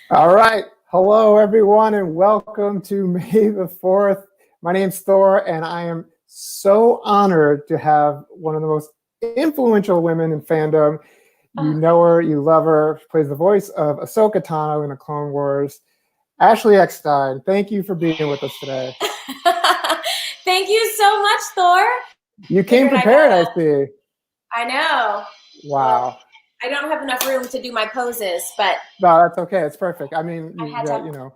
All right. Hello, everyone, and welcome to May the 4th. My name's Thor, and I am so honored to have one of the most influential women in fandom. You Oh. know her, you love her. She plays the voice of Ahsoka Tano in the Clone Wars. Ashley Eckstein, thank you for being with us today. Thank you so much, Thor. You came Figured I prepared, I gotta. see. I know. Well, Wow. I don't have enough room to do my poses, but No, that's okay. It's perfect. I mean, I you had to got, have,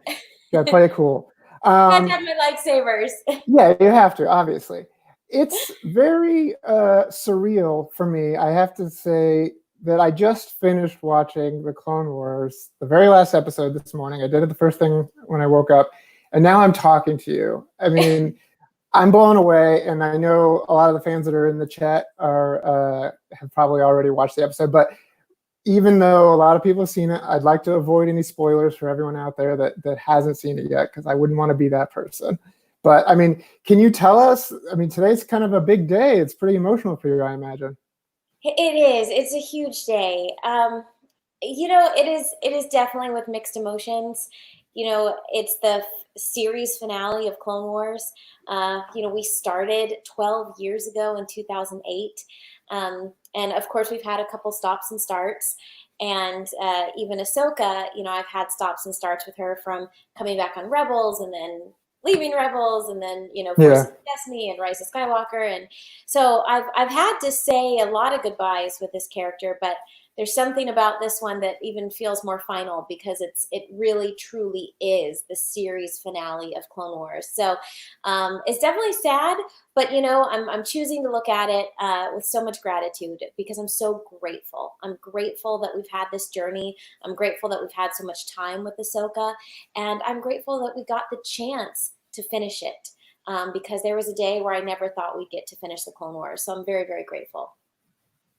got to play it cool. had to Um, have my lightsabers. Yeah, you have to, obviously. It's very surreal for me. I have to say that I just finished watching the Clone Wars, the very last episode this morning. I did it the first thing when I woke up, and now I'm talking to you. I mean, I'm blown away, and I know a lot of the fans that are in the chat are have probably already watched the episode. But even though a lot of people have seen it, I'd like to avoid any spoilers for everyone out there that hasn't seen it yet, because I wouldn't want to be that person. But I mean, can you tell us? I mean, today's kind of a big day. It's pretty emotional for you, I imagine. It is. It's a huge day. It is definitely with mixed emotions. It's the series finale of Clone Wars. We started 12 years ago in 2008. And of course, we've had a couple stops and starts. And even Ahsoka, I've had stops and starts with her from coming back on Rebels and then leaving Rebels and then, Forces Yeah. of Destiny and Rise of Skywalker. And so I've had to say a lot of goodbyes with this character, but there's something about this one that even feels more final because it really truly is the series finale of Clone Wars. So it's definitely sad, but I'm choosing to look at it with so much gratitude because I'm so grateful. I'm grateful that we've had this journey. I'm grateful that we've had so much time with Ahsoka, and I'm grateful that we got the chance to finish it. Because there was a day where I never thought we'd get to finish the Clone Wars. So I'm very, very grateful.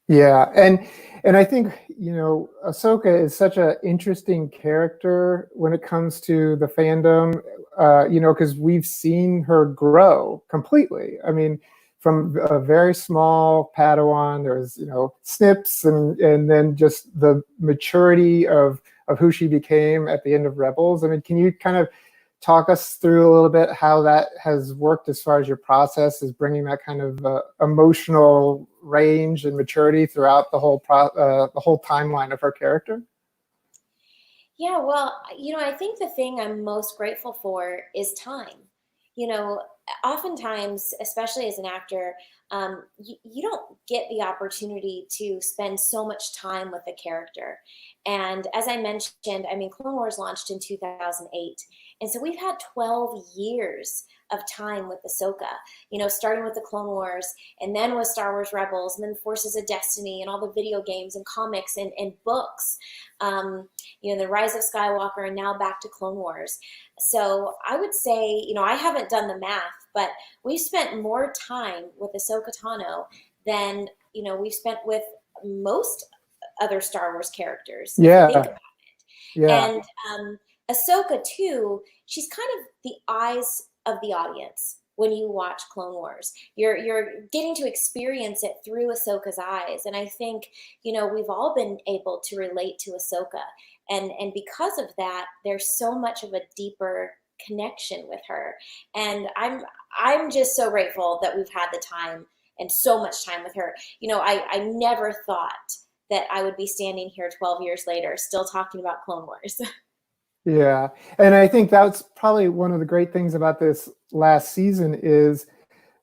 Yeah, and I think Ahsoka is such an interesting character when it comes to the fandom. Because we've seen her grow completely. I mean, from a very small Padawan, there's snips, and then just the maturity of who she became at the end of Rebels. I mean, can you kind of talk us through a little bit how that has worked as far as your process is bringing that kind of emotional range and maturity throughout the whole timeline of her character? Yeah, well, I think the thing I'm most grateful for is time. You know, Oftentimes, especially as an actor, you don't get the opportunity to spend so much time with a character. And as I mentioned, I mean, Clone Wars launched in 2008. And so we've had 12 years of time with Ahsoka, starting with the Clone Wars and then with Star Wars Rebels and then Forces of Destiny and all the video games and comics and books. The Rise of Skywalker, and now back to Clone Wars. So I would say, I haven't done the math, but we've spent more time with Ahsoka Tano than, we've spent with most other Star Wars characters, if you think Yeah, about it. yeah, And Ahsoka, too, she's kind of the eyes of the audience when you watch Clone Wars. You're getting to experience it through Ahsoka's eyes. And I think, we've all been able to relate to Ahsoka. And because of that, there's so much of a deeper connection with her. And I'm just so grateful that we've had the time and so much time with her. I never thought that I would be standing here 12 years later still talking about Clone Wars. yeah. And I think that's probably one of the great things about this last season is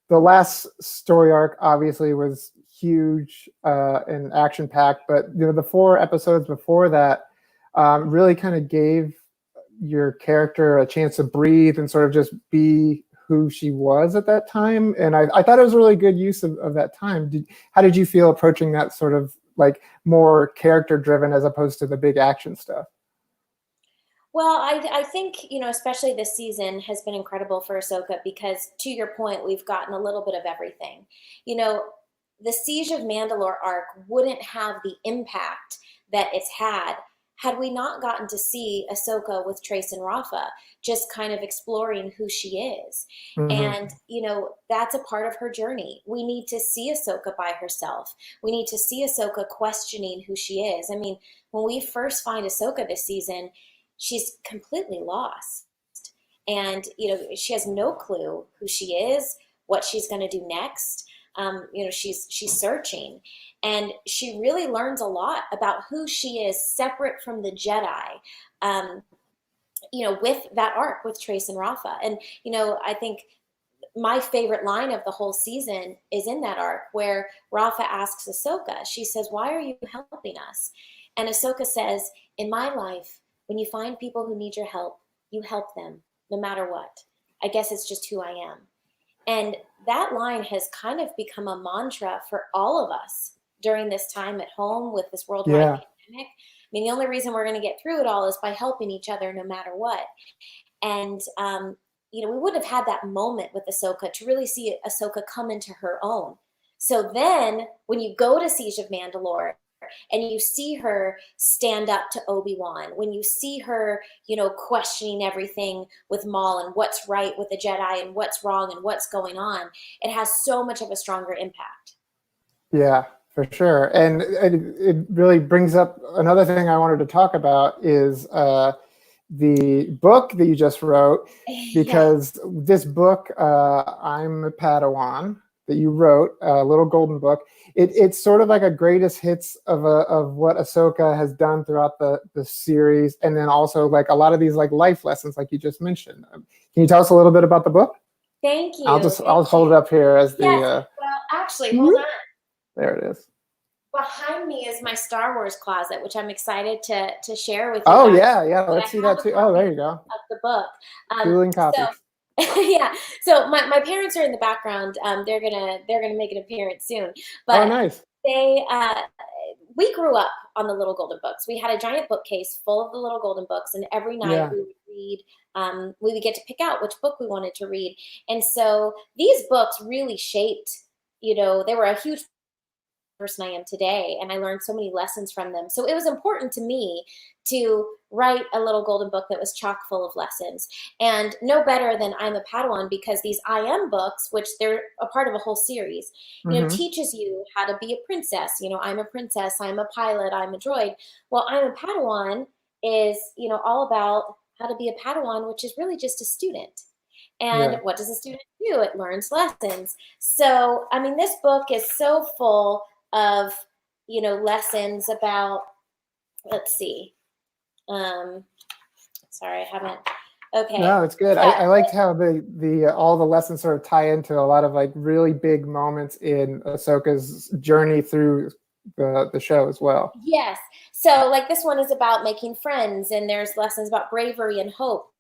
the last story arc obviously was huge and action packed, but the 4 episodes before that really kind of gave your character a chance to breathe and sort of just be who she was at that time. And I thought it was a really good use of that time. How did you feel approaching that sort of like more character driven as opposed to the big action stuff? Well, I think, especially this season has been incredible for Ahsoka because, to your point, we've gotten a little bit of everything. You know, the Siege of Mandalore arc wouldn't have the impact that it's had we not gotten to see Ahsoka with Trace and Rafa, just kind of exploring who she is. Mm-hmm. And, that's a part of her journey. We need to see Ahsoka by herself. We need to see Ahsoka questioning who she is. I mean, when we first find Ahsoka this season, she's completely lost. And, she has no clue who she is, what she's going to do next. She's searching, and she really learns a lot about who she is separate from the Jedi. Um, with that arc with Trace and Rafa. And, I think my favorite line of the whole season is in that arc where Rafa asks Ahsoka, she says, "Why are you helping us?" And Ahsoka says, "In my life, when you find people who need your help, you help them no matter what. I guess it's just who I am." And that line has kind of become a mantra for all of us during this time at home with this worldwide Yeah. pandemic. I mean, the only reason we're going to get through it all is by helping each other no matter what. And, we wouldn't have had that moment with Ahsoka to really see Ahsoka come into her own. So then when you go to Siege of Mandalore and you see her stand up to Obi-Wan, when you see her, questioning everything with Maul and what's right with the Jedi and what's wrong and what's going on, it has so much of a stronger impact. Yeah, for sure. And it really brings up another thing I wanted to talk about is the book that you just wrote, because this book, I'm a Padawan, that you wrote, a little golden book. It's sort of like a greatest hits of what Ahsoka has done throughout the series, and then also like a lot of these like life lessons, like you just mentioned. Can you tell us a little bit about the book? Thank you. I'll hold it up here as the. Well, actually, hold on. There it is. Behind me is my Star Wars closet, which I'm excited to share with you. Oh guys. Yeah. Let's see that too. Oh, there you go. Of the book. Dueling copies. Yeah. So my parents are in the background. They're gonna make an appearance soon. But nice. We grew up on the Little Golden Books. We had a giant bookcase full of the Little Golden Books, and every night we would read. We would get to pick out which book we wanted to read, and so these books really shaped. They were a huge person I am today, and I learned so many lessons from them. So it was important to me to write a little golden book that was chock full of lessons. And no better than I'm a Padawan, because these I Am books, which they're a part of a whole series, teaches you how to be a princess. I'm a princess, I'm a pilot, I'm a droid. Well, I'm a Padawan is, all about how to be a Padawan, which is really just a student. And what does a student do? It learns lessons. So, I mean, this book is so full of, lessons about, let's see. Sorry, I haven't. Okay. No, it's good. I liked how the all the lessons sort of tie into a lot of like really big moments in Ahsoka's journey through the show as well. Yes. So like this one is about making friends, and there's lessons about bravery and hope.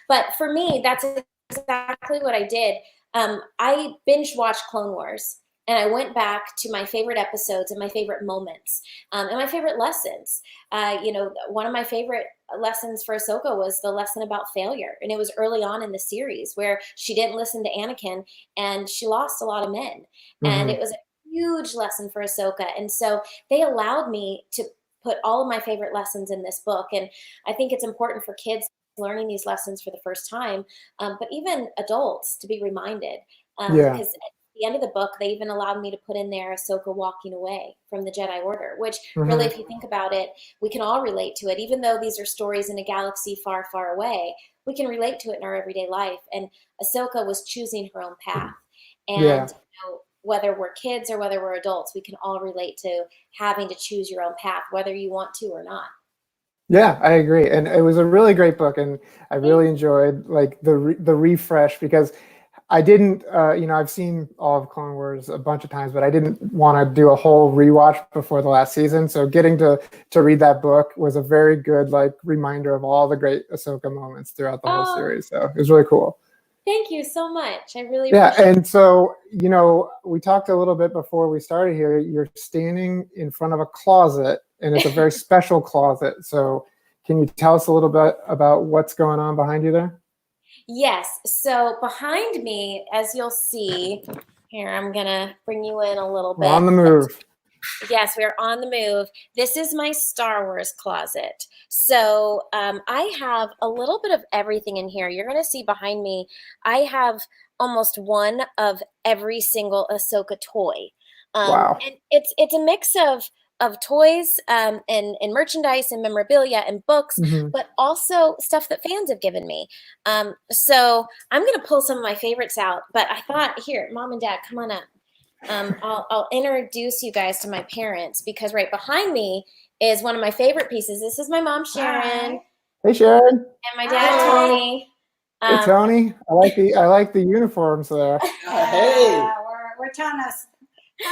But for me, that's exactly what I did. I binge watched Clone Wars, and I went back to my favorite episodes and my favorite moments, and my favorite lessons. One of my favorite lessons for Ahsoka was the lesson about failure. And it was early on in the series where she didn't listen to Anakin and she lost a lot of men. And it was a huge lesson for Ahsoka. And so they allowed me to put all of my favorite lessons in this book. And I think it's important for kids learning these lessons for the first time, but even adults to be reminded. Because at the end of the book, they even allowed me to put in there Ahsoka walking away from the Jedi Order, which really, if you think about it, we can all relate to it. Even though these are stories in a galaxy far, far away, we can relate to it in our everyday life. And Ahsoka was choosing her own path. And whether we're kids or whether we're adults, we can all relate to having to choose your own path, whether you want to or not. Yeah, I agree. And it was a really great book. And I really enjoyed like the refresh, because I didn't, I've seen all of Clone Wars a bunch of times, but I didn't want to do a whole rewatch before the last season. So getting to read that book was a very good like reminder of all the great Ahsoka moments throughout the whole series. So it was really cool. Thank you so much. I really appreciate it. And so, we talked a little bit before we started here. You're standing in front of a closet, and it's a very special closet. So can you tell us a little bit about what's going on behind you there? Yes. So behind me, as you'll see, here, I'm going to bring you in a little bit. We're on the move. Yes, we are on the move. This is my Star Wars closet. So I have a little bit of everything in here. You're going to see behind me, I have almost one of every single Ahsoka toy. Wow. And it's a mix of of toys and merchandise and memorabilia and books, Mhm. but also stuff that fans have given me. So I'm going to pull some of my favorites out, but I thought, here, Mom and Dad, come on up. I'll introduce you guys to my parents, because right behind me is one of my favorite pieces. This is my mom, Sharon, Hey, Sharon. and my dad, Tony. Hey, Tony. I like the uniforms there. Hey. We're Tano's.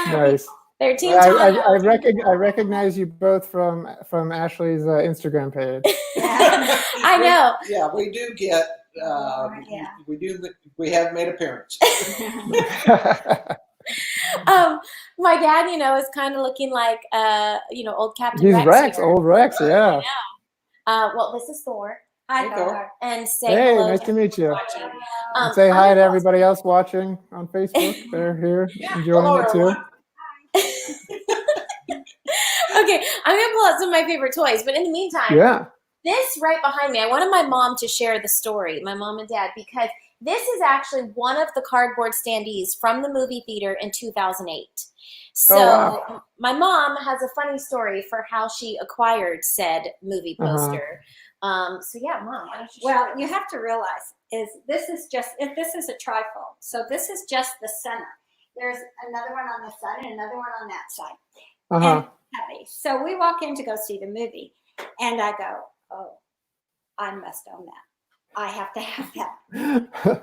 Nice. They're Team I recognize you both from Ashley's Instagram page. I know. Yeah, we do get. We have made appearance. My dad, is kind of looking like, old Captain He's Rex. Rex, Here. old Rex, yeah. Well, this is Thor. Hi, Hey, Thor. And say Hey, hello nice to meet you. watching. And say hi to everybody else watching on Facebook. They're here enjoying it too. Okay, I'm gonna pull out some of my favorite toys, but in the meantime, this right behind me, I wanted my mom to share the story, my mom and dad, because this is actually one of the cardboard standees from the movie theater in 2008. So my mom has a funny story for how she acquired said movie poster. So yeah, Mom, why don't you share? Well, you have to realize this is a trifold. So this is just the center. There's another one on this side and another one on that side. And heavy. So we walk in to go see the movie, and I go, oh, I must own that. I have to have that.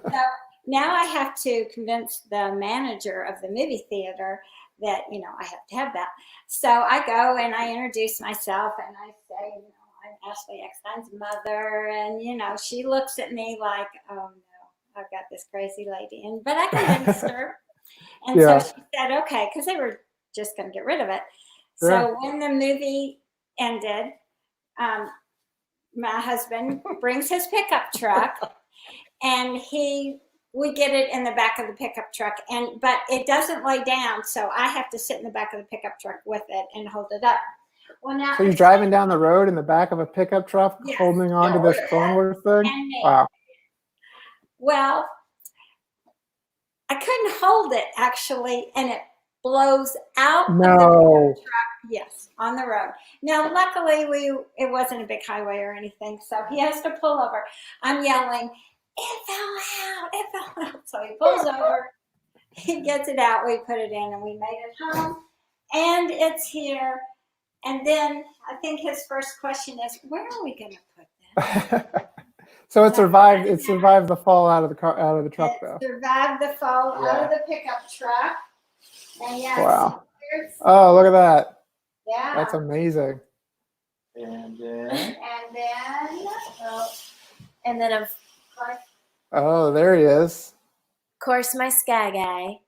So now I have to convince the manager of the movie theater that, I have to have that. So I go and I introduce myself and I say, I'm Ashley Eckstein's mother. And, she looks at me like, oh no, I've got this crazy lady. But I convinced her. And so she said, okay, because they were just going to get rid of it. So when the movie ended, my husband brings his pickup truck and we get it in the back of the pickup truck, but it doesn't lay down, so I have to sit in the back of the pickup truck with it and hold it up. Well, now so you're driving down the road in the back of a pickup truck, holding on to this Clone Wars thing? Wow. Well, I couldn't hold it actually, and it blows out of the pickup truck. Yes, on the road. Now, luckily, it wasn't a big highway or anything, so he has to pull over. I'm yelling, it fell out. So he pulls over, he gets it out, we put it in, and we made it home, and it's here. And then I think his first question is, where are we going to put this? So it survived. It survived the fall out of the truck, though. Survived the fall out of the pickup truck. And wow. Oh, look at that. Yeah. That's amazing. And then. And then of course. Oh, there he is. Of course, my Sky Guy.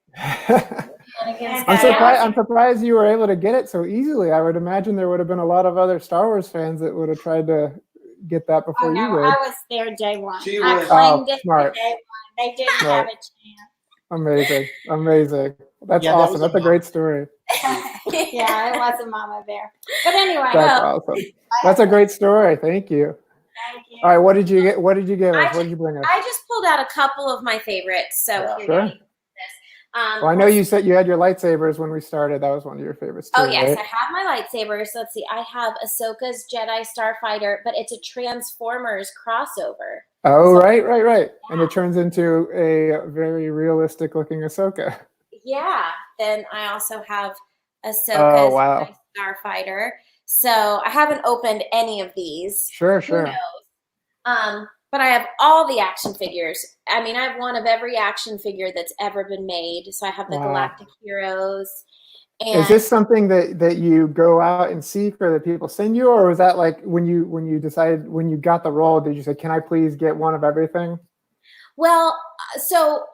I'm surprised you were able to get it so easily. I would imagine there would have been a lot of other Star Wars fans that would have tried to get that before you did. I was there day one. I claimed it smart. Day one. They didn't have a chance. Amazing. That's awesome. That's a great story. Yeah, it was a mama bear. But anyway. That's awesome. That's a great story. Thank you. Thank you. All right, what did you get? What did you give us? What did you bring us? I just pulled out a couple of my favorites. So sure. Well, I know you said you had your lightsabers when we started. That was one of your favorites too. Oh yes, right? I have my lightsabers. Let's see. I have Ahsoka's Jedi Starfighter, but it's a Transformers crossover. Oh, right. Yeah. And it turns into a very realistic looking Ahsoka. Yeah. Then I also have Ahsoka's Jedi Starfighter. So I haven't opened any of these. Sure. Who knows? But I have all the action figures. I mean, I have one of every action figure that's ever been made. So I have the Galactic Heroes. And is this something that you go out and seek, or that people send you, or was that like when you decided, when you got the role, did you say, can I please get one of everything? Well, so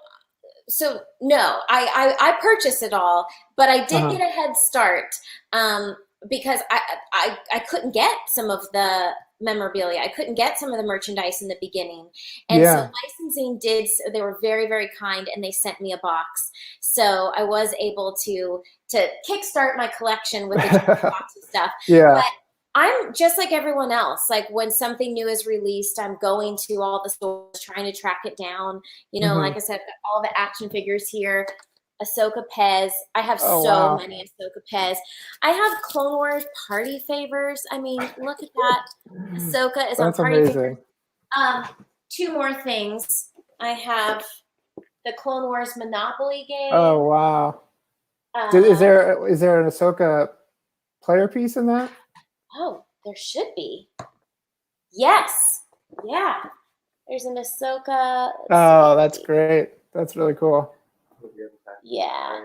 no, I purchased it all, but I did get a head start because I couldn't get some of the memorabilia. I couldn't get some of the merchandise in the beginning. And so licensing they were very, very kind, and they sent me a box. So I was able to kickstart my collection with the box of stuff. Yeah. But I'm just like everyone else. Like when something new is released, I'm going to all the stores trying to track it down. Like I said, I've got all the action figures here. Ahsoka Pez. I have Oh, so wow. many Ahsoka Pez. I have Clone Wars party favors. I mean, look at that. Ahsoka is on That's party favors. amazing. Two more things. I have the Clone Wars Monopoly game. Oh, wow. Uh, Is there an Ahsoka player piece in that? Oh, there should be. Yes. Yeah. There's an Ahsoka. Oh, that's great. That's really cool. Yeah.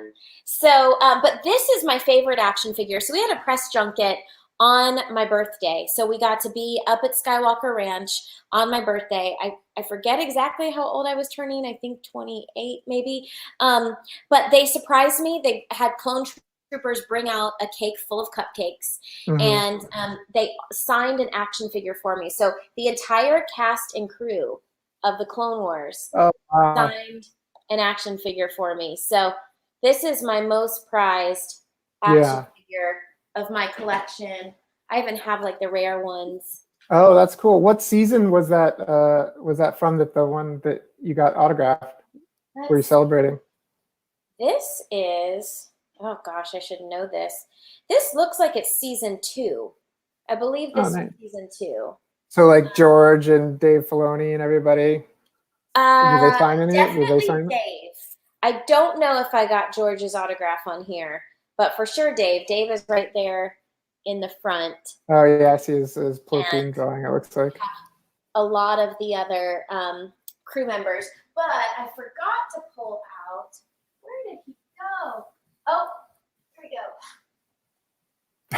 So, but this is my favorite action figure. So we had a press junket on my birthday. So we got to be up at Skywalker Ranch on my birthday. I forget exactly how old I was turning. I think 28 maybe. But they surprised me. They had clone troopers bring out a cake full of cupcakes, and they signed an action figure for me. So the entire cast and crew of the Clone Wars signed an action figure for me. So this is my most prized action figure of my collection. I even have like the rare ones. Oh, that's cool. What season was that? Was that from the one that you got autographed? Were you celebrating? This is, oh gosh, I should know this. This looks like it's season 2. I believe this is season 2. So like George and Dave Filoni and everybody. Did they sign any? Definitely Dave. I don't know if I got George's autograph on here, but for sure Dave. Dave is right there in the front. Oh yeah, I see his Platoon drawing, it looks like. A lot of the other crew members, but I forgot to pull out. Where did he go? Oh, here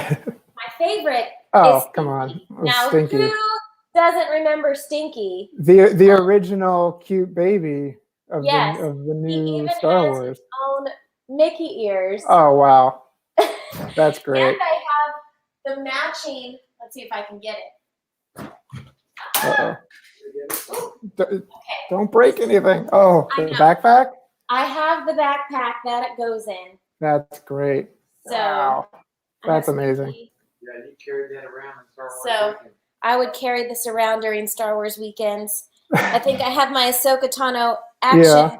we go. My favorite is Stinky. Come on. Now, Stinky. who doesn't remember Stinky? The original cute baby of Yes. the new He even Star has Wars. his own Mickey ears. Oh wow. That's great. And I have the matching, let's see if I can get it. Okay. Don't break anything. Oh, the backpack? I have the backpack that it goes in. That's great. So wow. That's amazing. Yeah, you carried that around in Star Wars. So I would carry this around during Star Wars weekends. I think I have my Ahsoka Tano action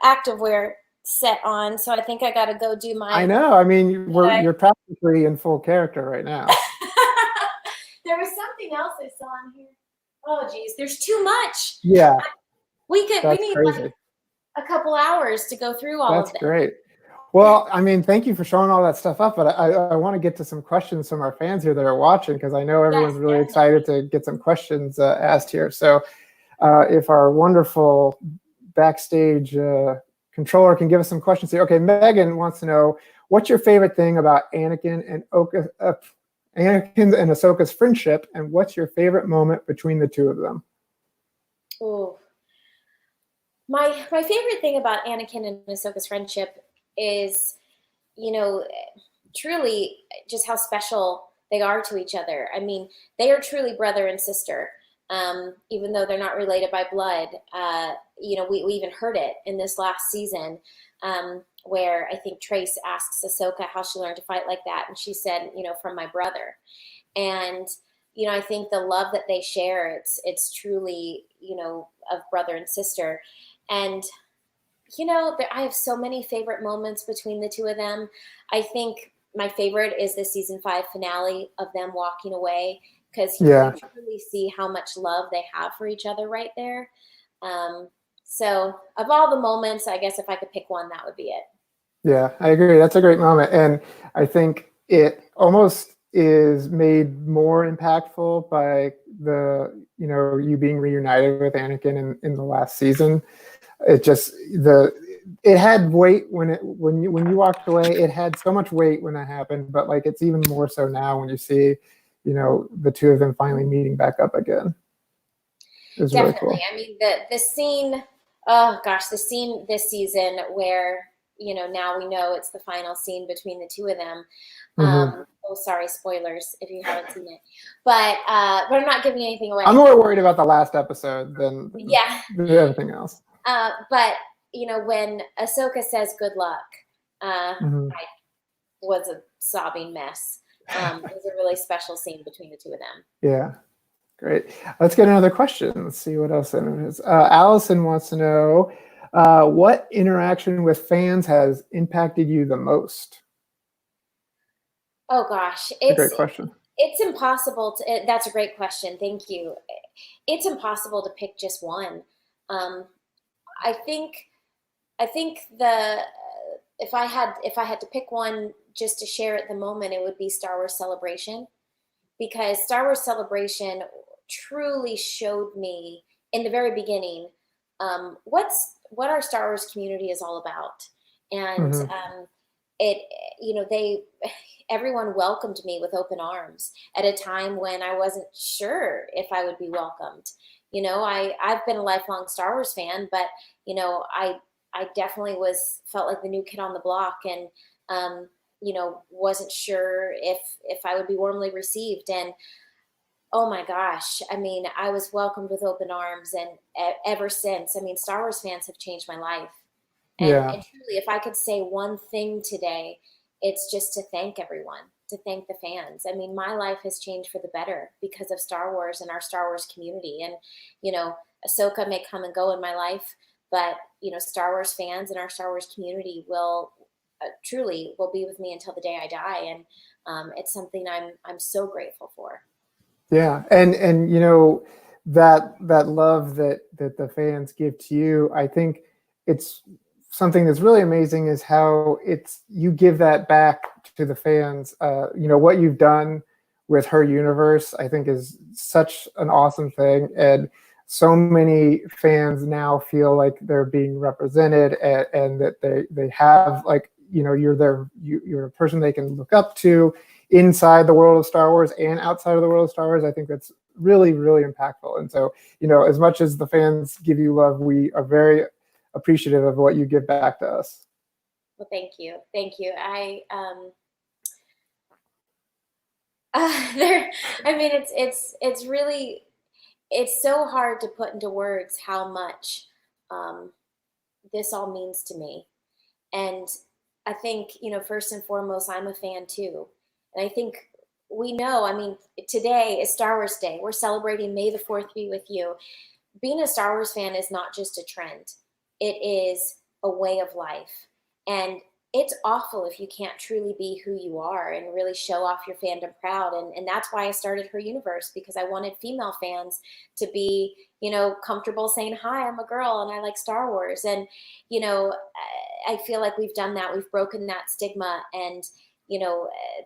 activewear set on, so I think I got to go do my. I know. I mean, you're practically in full character right now. There was something else I saw in here. Oh, geez, there's too much. Yeah. We need like a couple hours to go through all of this. That's great. Well, I mean, thank you for showing all that stuff up, but I want to get to some questions from our fans here that are watching, because I know everyone's really excited to get some questions asked here. So if our wonderful backstage controller can give us some questions here. Okay, Megan wants to know, what's your favorite thing about Anakin and Ahsoka's friendship, and what's your favorite moment between the two of them? Oh, my favorite thing about Anakin and Ahsoka's friendship is, truly just how special they are to each other. I mean, they are truly brother and sister, even though they're not related by blood. We even heard it in this last season, where I think Trace asks Ahsoka how she learned to fight like that, and she said, from my brother. And I think the love that they share, it's truly, of brother and sister. And I have so many favorite moments between the two of them. I think my favorite is the season 5 finale of them walking away, because you can truly see how much love they have for each other right there. So of all the moments, I guess if I could pick one, that would be it. Yeah, I agree. That's a great moment. And I think it almost is made more impactful by you being reunited with Anakin in the last season. It just it had weight when you walked away. It had so much weight when that happened, but like it's even more so now when you see the two of them finally meeting back up again. It's definitely really cool. I mean the scene, oh gosh, the scene this season where now we know it's the final scene between the two of them. Oh, sorry, spoilers if you haven't seen it, but I'm not giving anything away. I'm more worried about the last episode than everything else. But when Ahsoka says good luck, I was a sobbing mess. It was a really special scene between the two of them. Yeah, great. Let's get another question. Let's see what else there is. Allison wants to know, What interaction with fans has impacted you the most? Oh gosh, It's a great question. it's impossible to. That's a great question. Thank you. It's impossible to pick just one. Um, I think the if I had to pick one just to share at the moment, it would be Star Wars Celebration, because Star Wars Celebration truly showed me in the very beginning what our Star Wars community is all about, and Mhm. it they everyone welcomed me with open arms at a time when I wasn't sure if I would be welcomed. I've been a lifelong Star Wars fan, but I definitely felt like the new kid on the block, and wasn't sure if I would be warmly received. And oh my gosh, I mean, I was welcomed with open arms, and ever since, I mean, Star Wars fans have changed my life. Yeah. And truly, if I could say one thing today, it's just to thank everyone, to thank the fans. I mean, my life has changed for the better because of Star Wars and our Star Wars community. And, Ahsoka may come and go in my life, but, Star Wars fans and our Star Wars community will truly will be with me until the day I die. And it's something I'm so grateful for. Yeah, and that love that the fans give to you, I think it's something that's really amazing is how it's you give that back to the fans. What you've done with her universe, I think, is such an awesome thing, and so many fans now feel like they're being represented, and that they have, like, you're a person they can look up to inside the world of Star Wars and outside of the world of Star Wars. I think that's really, really impactful. And so, as much as the fans give you love, we are very appreciative of what you give back to us. Well, thank you. Thank you. I mean, it's really, it's so hard to put into words how much this all means to me. And I think, first and foremost, I'm a fan too. And I think we know, I mean, today is Star Wars Day. We're celebrating May the 4th be with you. Being a Star Wars fan is not just a trend, it is a way of life. And it's awful if you can't truly be who you are and really show off your fandom proud. And that's why I started Her Universe, because I wanted female fans to be, comfortable saying, hi, I'm a girl and I like Star Wars. And, I feel like we've done that. We've broken that stigma. And,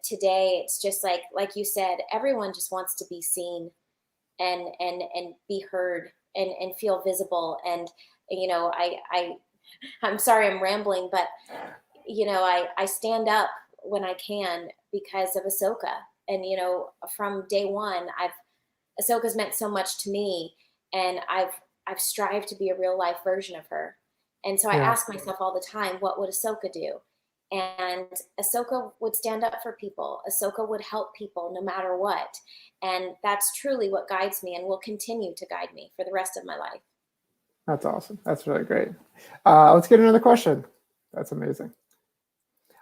today it's just like you said, everyone just wants to be seen and be heard and feel visible. And, I'm sorry I'm rambling, but I stand up when I can because of Ahsoka. And, from day one, Ahsoka's meant so much to me, and I've strived to be a real life version of her. And so I ask myself all the time, what would Ahsoka do? And Ahsoka would stand up for people. Ahsoka would help people no matter what. And that's truly what guides me and will continue to guide me for the rest of my life. That's awesome. That's really great. Let's get another question. That's amazing.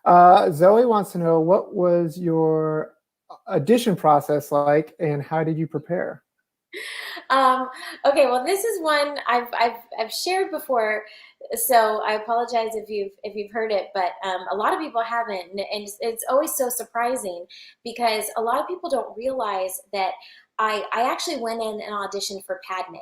Zoe wants to know, what was your audition process like, and how did you prepare? Okay, well, this is one I've shared before, so I apologize if you've heard it, but a lot of people haven't, and it's always so surprising because a lot of people don't realize that I actually went in and auditioned for Padme.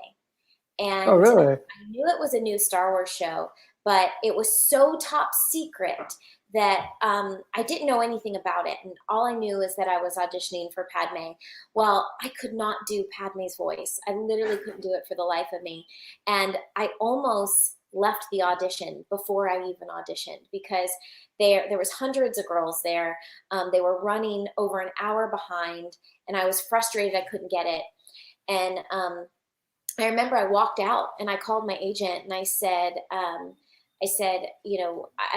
And Oh, really? I knew it was a new Star Wars show, but it was so top secret that I didn't know anything about it. And all I knew is that I was auditioning for Padme. Well, I could not do Padme's voice. I literally couldn't do it for the life of me. And I almost left the audition before I even auditioned because there was hundreds of girls there. They were running over an hour behind, and I was frustrated I couldn't get it. And I remember I walked out and I called my agent and I said, I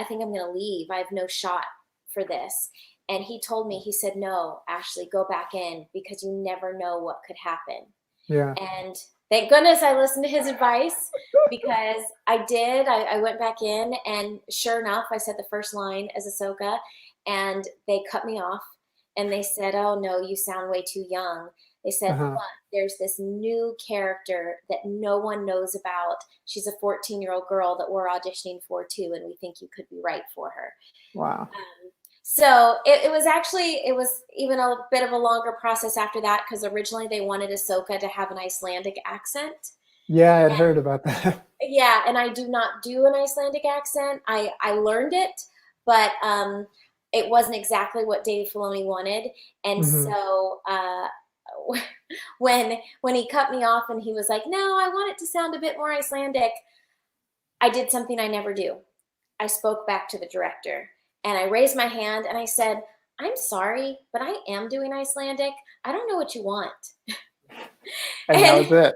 think I'm going to leave. I have no shot for this. And he told me, he said, no, Ashley, go back in because you never know what could happen. Yeah. And thank goodness I listened to his advice because I did. I went back in, and sure enough, I said the first line as Ahsoka, and they cut me off and they said, oh no, you sound way too young. They said, Uh-huh. look, there's this new character that no one knows about. She's a 14-year-old girl that we're auditioning for too, and we think you could be right for her. Wow. So it was even a bit of a longer process after that, because originally they wanted Ahsoka to have an Icelandic accent. Yeah, I had heard about that. Yeah, and I do not do an Icelandic accent. I learned it, but it wasn't exactly what Dave Filoni wanted. And Mhm. so when he cut me off and he was like, "No, I want it to sound a bit more Icelandic," I did something I never do. I spoke back to the director and I raised my hand and I said, "I'm sorry, but I am doing Icelandic. I don't know what you want." And that And was it.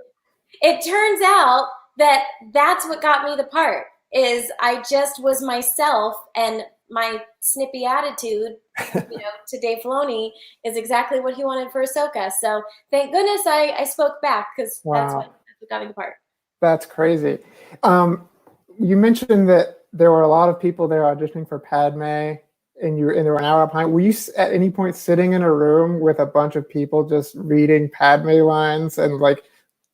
it turns out that that's what got me the part, is I just was myself, and my snippy attitude, to Dave Filoni is exactly what he wanted for Ahsoka. So thank goodness I spoke back, because that's what Wow. got me the part. That's crazy. You mentioned that there were a lot of people there auditioning for Padme, and there were an hour behind. Were you at any point sitting in a room with a bunch of people just reading Padme lines, and like,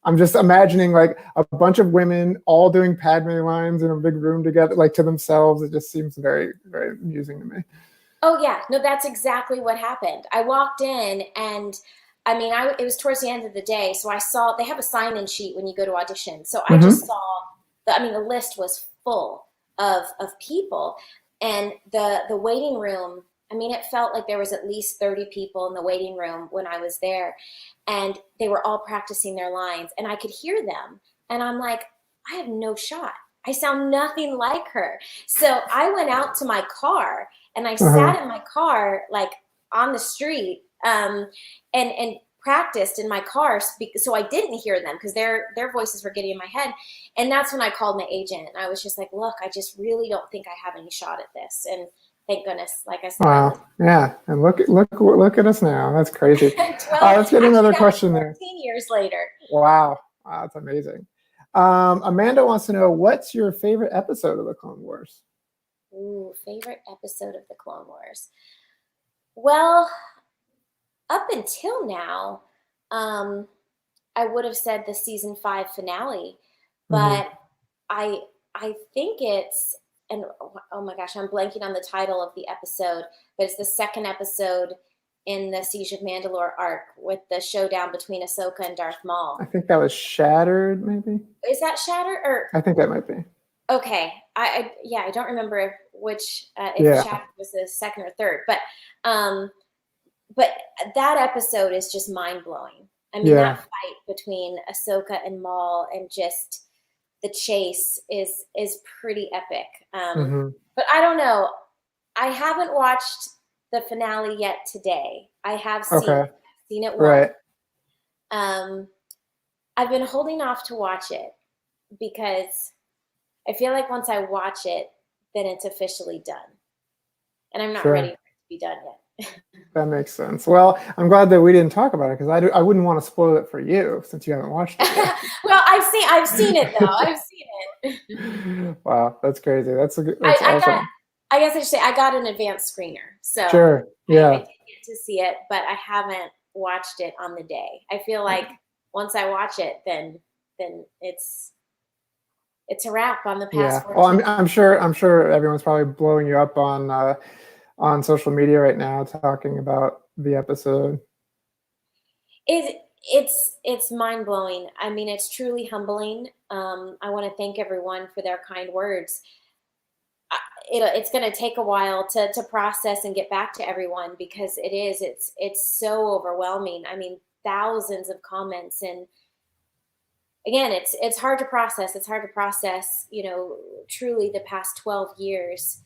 I'm just imagining like a bunch of women all doing Padme lines in a big room together, like to themselves. It just seems very, very amusing to me. Oh yeah, no, that's exactly what happened. I walked in, and I mean, it was towards the end of the day, so I saw they have a sign-in sheet when you go to audition. So I Mm-hmm. just saw the list was full of people, and the waiting room. I mean, it felt like there was at least 30 people in the waiting room when I was there, and they were all practicing their lines, and I could hear them, and I'm like, I have no shot. I sound nothing like her. So I went out to my car and I Uh-huh. sat in my car, like on the street, and practiced in my car, so I didn't hear them, because their voices were getting in my head. And that's when I called my agent, and I was just like, "Look, I just really don't think I have any shot at this." And thank goodness, like I said, Wow. Yeah. And look at us now. That's crazy. 12, Let's get actually another that was question there. 14 years later. Wow. Wow, that's amazing. Amanda wants to know, what's your favorite episode of the Clone Wars? Ooh, favorite episode of the Clone Wars. Well, up until now, I would have said the season 5 finale, Mm-hmm. but I I think it's, and oh my gosh, I'm blanking on the title of the episode, but it's the second episode in the Siege of Mandalore arc, with the showdown between Ahsoka and Darth Maul. I think that was Shattered, maybe. Is that Shatter, or I think that might be. okay? I don't remember which, if Yeah. Shatter was the second or third, um, but that episode is just mind blowing. I mean, Yeah. that fight between Ahsoka and Maul, and just the chase is pretty epic. Mm-hmm. But I don't know. I haven't watched the finale yet today. I have Okay. seen it once. Right. I've been holding off to watch it, because I feel like once I watch it, then it's officially done, and I'm not Sure. ready for it to be done yet. That makes sense. Well, I'm glad that we didn't talk about it, because I wouldn't want to spoil it for you since you haven't watched it yet. Well, I've seen it though. I've seen it. Wow, that's crazy. That's I awesome. I guess I should say I got an advanced screener, so Sure. I Yeah. did get to see it, but I haven't watched it on the day. I feel like once I watch it, then it's a wrap on the Yeah. past Well, 14. I'm sure everyone's probably blowing you up on social media right now, talking about the episode. It's mind blowing. I mean, it's truly humbling. I want to thank everyone for their kind words. It's going to take a while to process and get back to everyone, because it's so overwhelming. I mean, thousands of comments, and again, it's hard to process. It's hard to process, truly the past 12 years.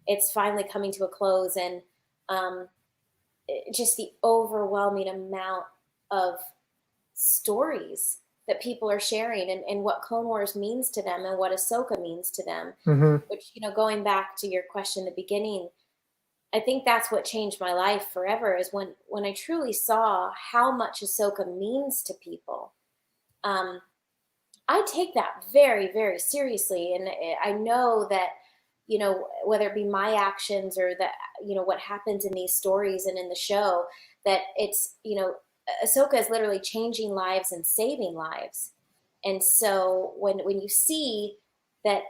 It's finally coming to a close, and just the overwhelming amount of stories that people are sharing, and what Clone Wars means to them, and what Ahsoka means to them. Mm-hmm. Which, going back to your question in the beginning, I think that's what changed my life forever, is when I truly saw how much Ahsoka means to people. I take that very, very seriously, and I know that, whether it be my actions, or that, what happens in these stories and in the show, that it's, Ahsoka is literally changing lives and saving lives. And so when you see that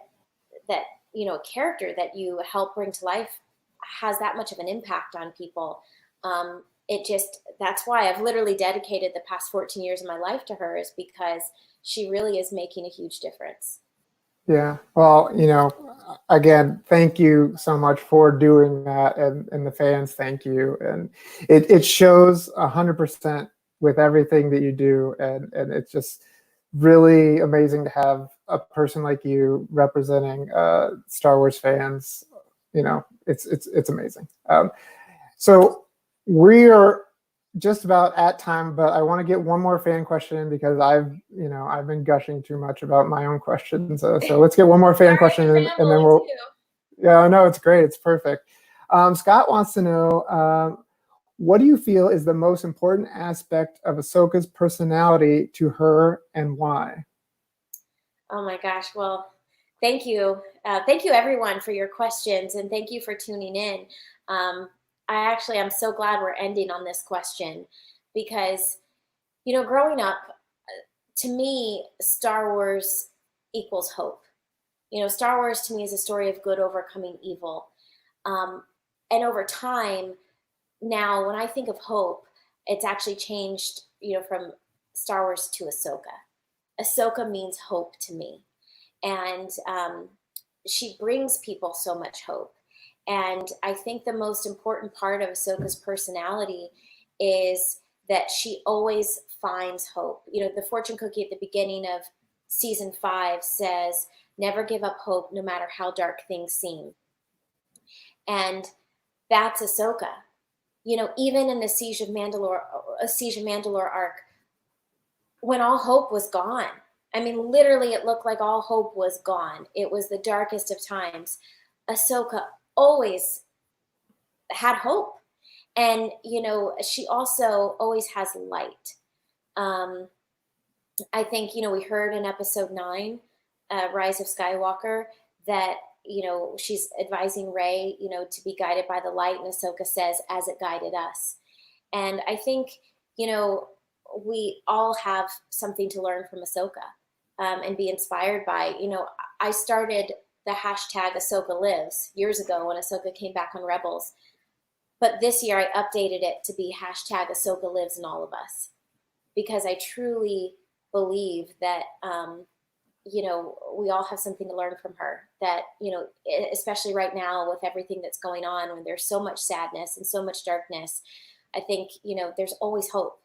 a character that you help bring to life has that much of an impact on people, that's why I've literally dedicated the past 14 years of my life to her, is because she really is making a huge difference. Yeah. Well, again, thank you so much for doing that, and the fans, thank you. And it shows 100% with everything that you do, and it's just really amazing to have a person like you representing Star Wars fans. It's amazing. So we are just about at time, but I want to get one more fan question in, because I've been gushing too much about my own questions. So let's get one more fan question in, and then we'll. Yeah, no, it's great. It's perfect. Scott wants to know, what do you feel is the most important aspect of Ahsoka's personality to her, and why? Oh my gosh. Well, thank you. Thank you everyone for your questions, and thank you for tuning in. I'm so glad we're ending on this question, because, growing up, to me, Star Wars equals hope. Star Wars to me is a story of good overcoming evil. And over time, now when I think of hope, it's actually changed, from Star Wars to Ahsoka. Ahsoka means hope to me. And she brings people so much hope. And I think the most important part of Ahsoka's personality is that she always finds hope. The fortune cookie at the beginning of season 5 says, "Never give up hope, no matter how dark things seem." And that's Ahsoka. Even in the Siege of Mandalore arc, when all hope was gone, I mean, literally, it looked like all hope was gone. It was the darkest of times. Ahsoka always had hope. And, she also always has light. I think, we heard in episode 9, Rise of Skywalker, that, she's advising Rey, to be guided by the light. And Ahsoka says, "As it guided us." And I think, we all have something to learn from Ahsoka, and be inspired by. I started the hashtag Ahsoka Lives years ago when Ahsoka came back on Rebels. But this year I updated it to be hashtag Ahsoka Lives in all of us, because I truly believe that, we all have something to learn from her, that, especially right now with everything that's going on, when there's so much sadness and so much darkness, I think, there's always hope.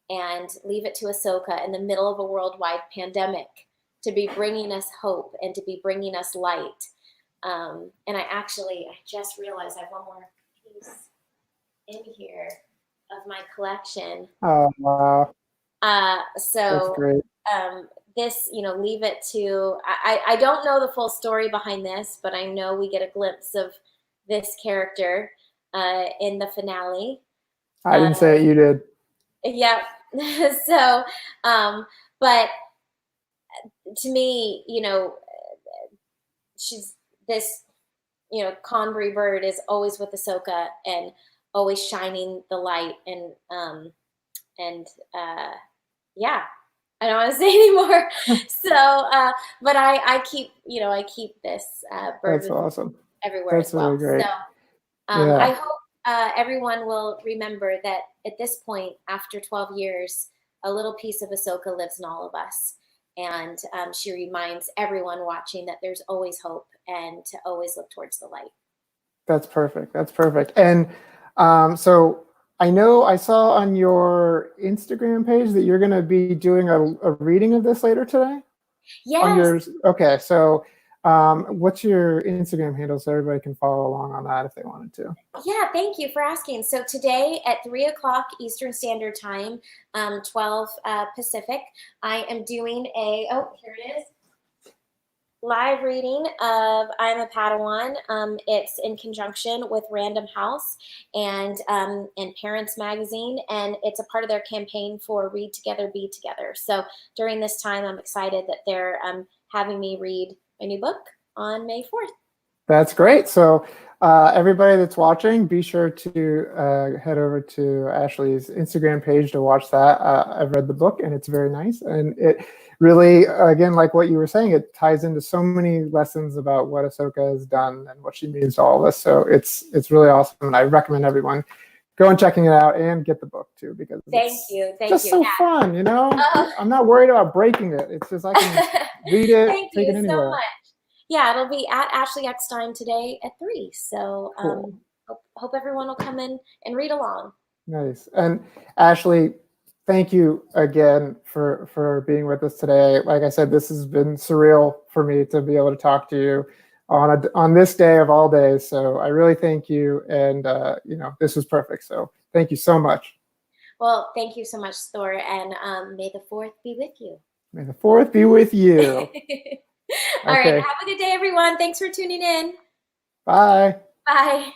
And leave it to Ahsoka in the middle of a worldwide pandemic to be bringing us hope and to be bringing us light. And I just realized I have one more piece in here of my collection. Oh, wow. So That's great. This, leave it to, I don't know the full story behind this, but I know we get a glimpse of this character in the finale. I didn't say it, you did. Yeah. So, but to me, she's this, Convery bird is always with Ahsoka and always shining the light. And yeah, I don't want to say anymore. So, but I keep this bird That's awesome. everywhere That's as well. really great. So, Yeah. I hope everyone will remember that at this point, after 12 years, a little piece of Ahsoka lives in all of us. And she reminds everyone watching that there's always hope and to always look towards the light. That's perfect. That's perfect. And so I know I saw on your Instagram page that you're going to be doing a reading of this later today. Yes. Okay. So what's your Instagram handle so everybody can follow along on that if they wanted to? Yeah, thank you for asking. So today at 3:00 Eastern Standard Time, 12 Pacific, I am doing here it is, live reading of I'm a Padawan. It's in conjunction with Random House and Parents Magazine, and it's a part of their campaign for Read Together, Be Together. So during this time, I'm excited that they're having me read my new book on May 4th. That's great. So everybody that's watching, be sure to head over to Ashley's Instagram page to watch that. I've read the book and it's very nice. And it really, again, like what you were saying, it ties into so many lessons about what Ahsoka has done and what she means to all of us. So it's really awesome. And I recommend everyone go and checking it out and get the book too, because Thank you. just so fun, you know? I'm not worried about breaking it. It's just I can read it, Thank take you it anywhere. so much. Yeah, it'll be at Ashley Eckstein today at 3. So Cool. hope everyone will come in and read along. Nice. And Ashley, thank you again for being with us today. Like I said, this has been surreal for me to be able to talk to you on this day of all days. So I really thank you. And this was perfect. So thank you so much. Well, thank you so much, Thor, and may the 4th be with you. May the 4th be with you. All right. Have a good day, everyone. Thanks for tuning in. Bye. Bye.